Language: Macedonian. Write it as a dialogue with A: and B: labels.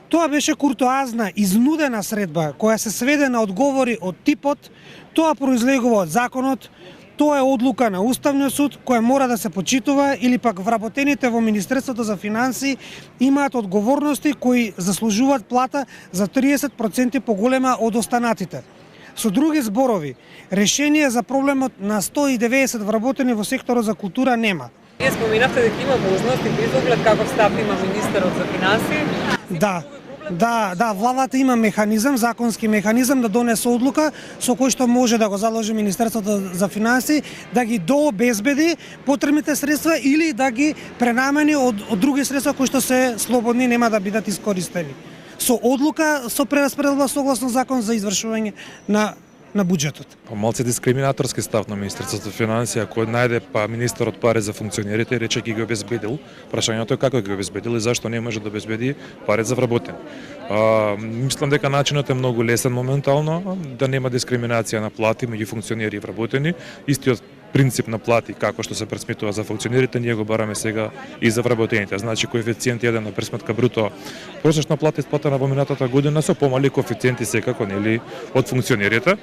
A: Тоа беше куртоазна, изнудена средба, која се сведе на одговори од типот, тоа произлегува од законот, тоа е одлука на Уставниот суд која мора да се почитува или пак вработените во Министерството за финансии имаат одговорности кои заслужуваат плата за 30% поголема од останатите. Со други зборови, решение за проблемот на 190 вработени во секторот за култура нема.
B: Вие споминавте дека има можности без оглед каков став има министерот за финансии.
A: Да, владата има механизам, законски механизам да донесе одлука со кој што може да го заложи Министерството за финансии да ги дообезбеди потребните средства или да ги пренамени од други средства кои што се слободни нема да бидат искористени. Со одлука со прераспределба согласно закон за извршување на буџетот.
C: Малце дискриминаторски став на Министерството за финансија, кој најде министерот пари за функционерите, рече ги обезбедил. Прашањето е како ги обезбедил и зашто не може да обезбеди пари за вработени. Мислам дека начинот е многу лесен моментално, да нема дискриминација на плати меѓу функционери и вработени. Истиот принцип на плати како што се пресметува за функционерите, ние го бараме сега и за вработените. Значи коефициент 1 на пресметка бруто prosečna плата исплатена во минатата година со помали коефициенти секако нели од функционерите.